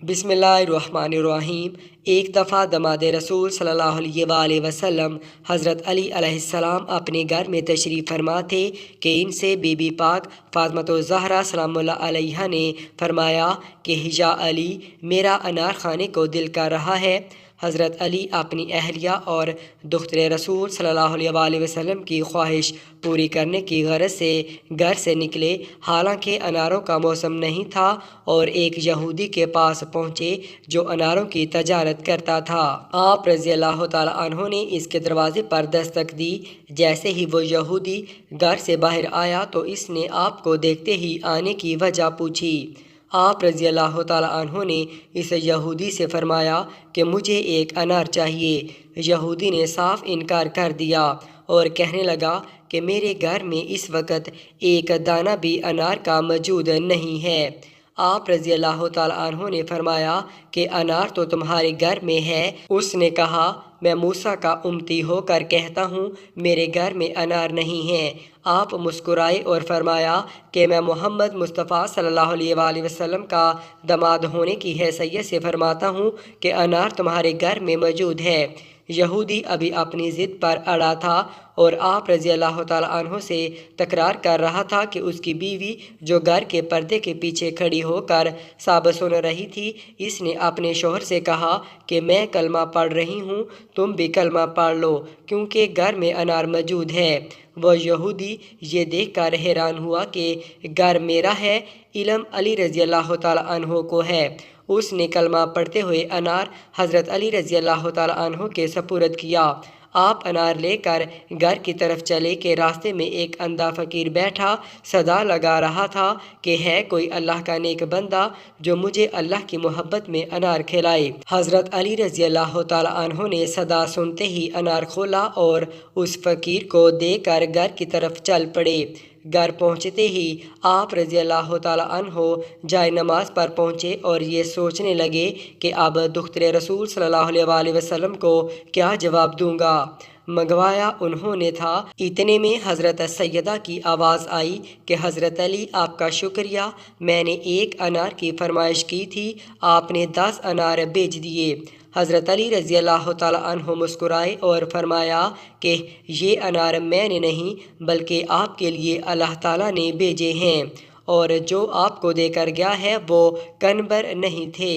बिस्मिल्लाहिर्रहमानिर्रहीम। एक दफ़ा दमाद रसूल सल्लल्लाहु अलैहि वसल्लम हज़रत अली अलैहिस्सलाम अपने घर में तशरीफ़ फरमा थे कि इनसे बीबी पाक फ़ातिमा ज़हरा सलामुल्लाह अलैहा ने फरमाया कि या अली, मेरा अनार खाने को दिल कर रहा है। हज़रत अली अपनी अहलिया और दुख्तर रसूल सल्लल्लाहु अलैहि वसल्लम की ख्वाहिश पूरी करने की गरज से घर से निकले। हालांकि अनारों का मौसम नहीं था और एक यहूदी के पास पहुँचे जो अनारों की तजारत करता था। आप रज़ी अल्लाह तआला अन्हो ने इसके दरवाज़े पर दस्तक दी। जैसे ही वो यहूदी घर से बाहर आया तो इसने आपको देखते ही आने की वजह पूछी। आप रज़ी अल्लाह तआला अन्हो ने इस यहूदी से फरमाया कि मुझे एक अनार चाहिए। यहूदी ने साफ इनकार कर दिया और कहने लगा कि मेरे घर में इस वक्त एक दाना भी अनार का मौजूद नहीं है। आप रज़ी अल्लाह तआला अन्हो ने फरमाया कि अनार तो तुम्हारे घर में है। उसने कहा, मैं मूसा का उम्मती होकर कहता हूँ मेरे घर में अनार नहीं है। आप मुस्कुराए और फरमाया कि मैं मोहम्मद मुस्तफ़ा सल्लल्लाहु अलैहि वसल्लम का दामाद होने की हैसियत से फरमाता हूँ कि अनार तुम्हारे घर में मौजूद है। यहूदी अभी अपनी ज़िद पर अड़ा था और आप रज़ी अल्लाह तआला अन्हो से तकरार कर रहा था कि उसकी बीवी जो घर के पर्दे के पीछे खड़ी होकर सब सुन रही थी, इसने अपने शौहर से कहा कि मैं कलमा पढ़ रही हूँ, तुम भी कलमा पढ़ लो क्योंकि घर में अनार मौजूद है। वह यहूदी ये देखकर हैरान हुआ कि घर मेरा है, इल्म अली रज़ी अल्लाह तआला अन्हो को है। उसने कलमा पढ़ते हुए अनार हज़रत अली रज़ी अल्लाह तआला अन्हो के सपुर्द किया। आप अनार लेकर घर की तरफ चले कि रास्ते में एक अंधा फ़कीर बैठा सदा लगा रहा था कि है कोई अल्लाह का नेक बंदा जो मुझे अल्लाह की मोहब्बत में अनार खिलाए। हज़रत अली रज़ी अल्लाह तआला अन्हो ने सदा सुनते ही अनार खोला और उस फ़कीर को देकर घर की तरफ चल पड़े। घर पहुँचते ही आप रज़ी अल्लाह तआला अन्हो जाए नमाज पर पहुँचे और ये सोचने लगे कि अब दुख्तर रसूल सल्लल्लाहु अलैहि वसल्लम को क्या जवाब दूंगा। मंगवाया उन्होंने था। इतने में हज़रत सैयदा की आवाज़ आई कि हज़रत अली, आपका शुक्रिया, मैंने एक अनार की फरमाइश की थी, आपने 10 अनार भेज दिए। हज़रत अली रज़ी अल्लाह तआला अन्हो मुस्कुराए और फरमाया कि ये अनार मैंने नहीं बल्कि आपके लिए अल्लाह ताला ने भेजे हैं और जो आपको देकर गया है वो कनबर नहीं थे।